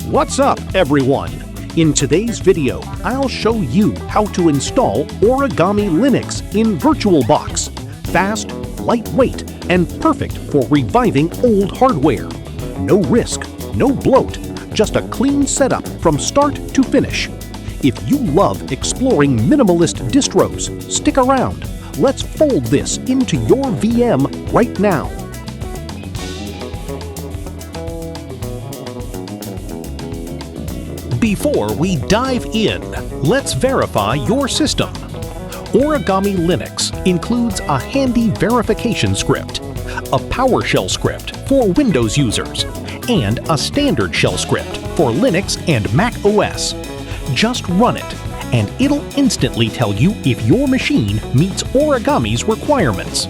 What's up, everyone? In today's video, I'll show you how to install Origami Linux in VirtualBox. Fast, lightweight, and perfect for reviving old hardware. No risk, no bloat, just a clean setup from start to finish. If you love exploring minimalist distros, stick around. Let's fold this into your VM right now. Before we dive in, let's verify your system. Origami Linux includes a handy verification script, a PowerShell script for Windows users, and a standard shell script for Linux and Mac OS. Just run it, and it'll instantly tell you if your machine meets Origami's requirements.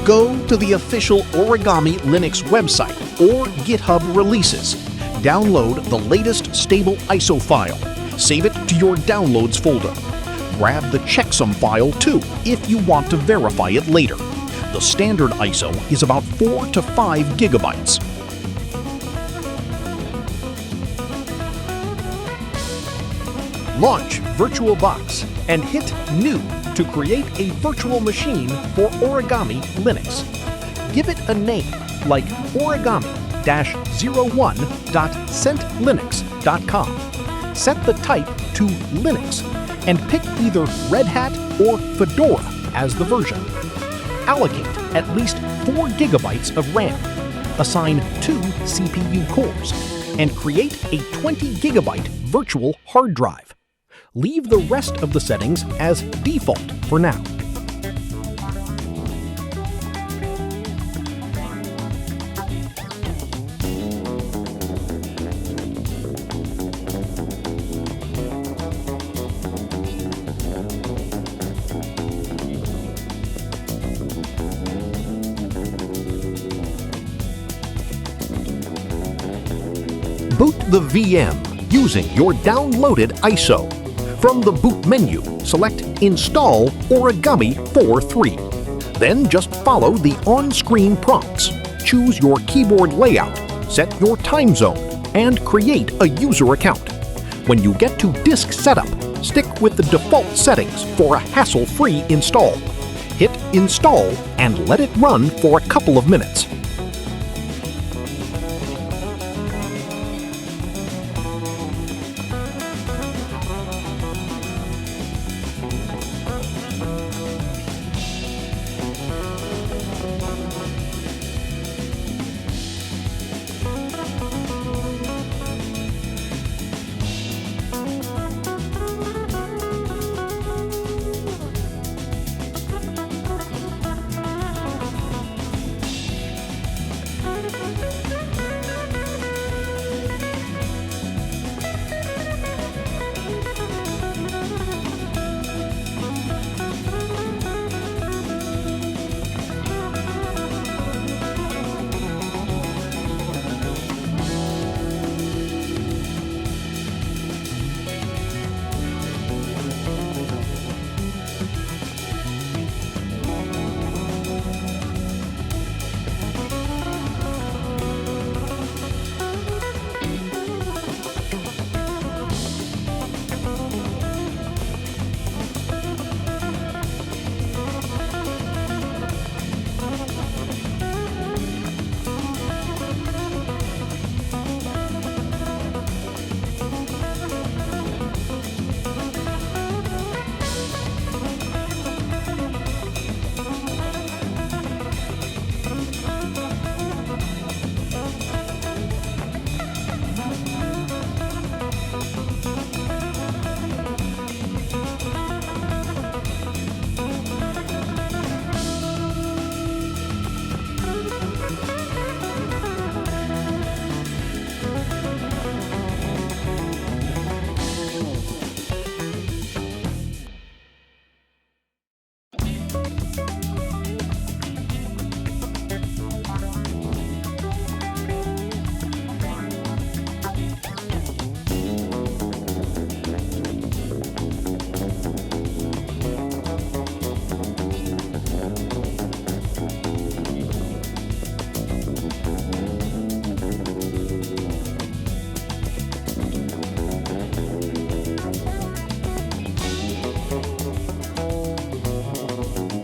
Go to the official Origami Linux website or GitHub releases. Download the latest stable ISO file. Save it to your Downloads folder. Grab the checksum file too if you want to verify it later. The standard ISO is about 4 to 5 gigabytes. Launch VirtualBox and hit New to create a virtual machine for Origami Linux. Give it a name like origami-01.centlinux.com. Set the type to Linux and pick either Red Hat or Fedora as the version. Allocate at least 4 gigabytes of RAM. Assign 2 CPU cores and create a 20 gigabyte virtual hard drive. Leave the rest of the settings as default for now. Boot the VM using your downloaded ISO. From the boot menu, select Install Origami 4.3. Then just follow the on-screen prompts. Choose your keyboard layout, set your time zone, and create a user account. When you get to disk setup, stick with the default settings for a hassle-free install. Hit Install and let it run for a couple of minutes.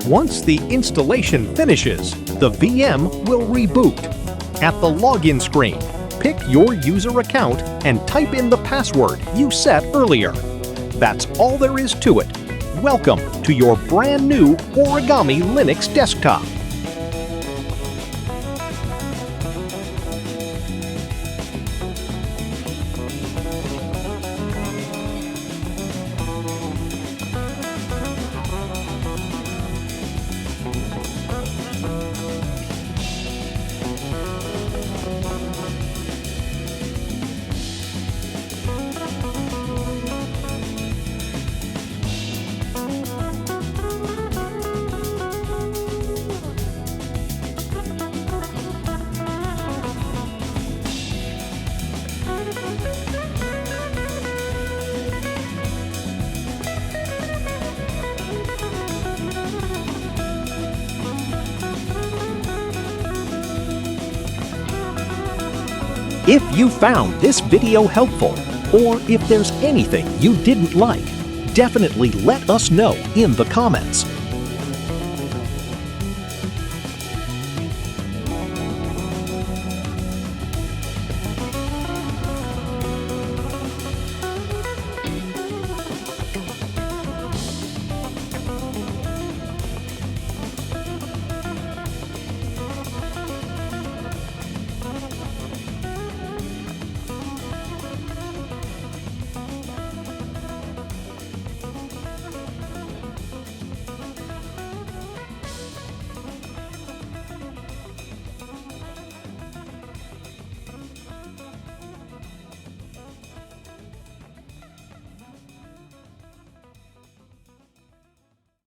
Once the installation finishes, the VM will reboot. At the login screen, pick your user account and type in the password you set earlier. That's all there is to it. Welcome to your brand new Origami Linux desktop. If you found this video helpful, or if there's anything you didn't like, definitely let us know in the comments.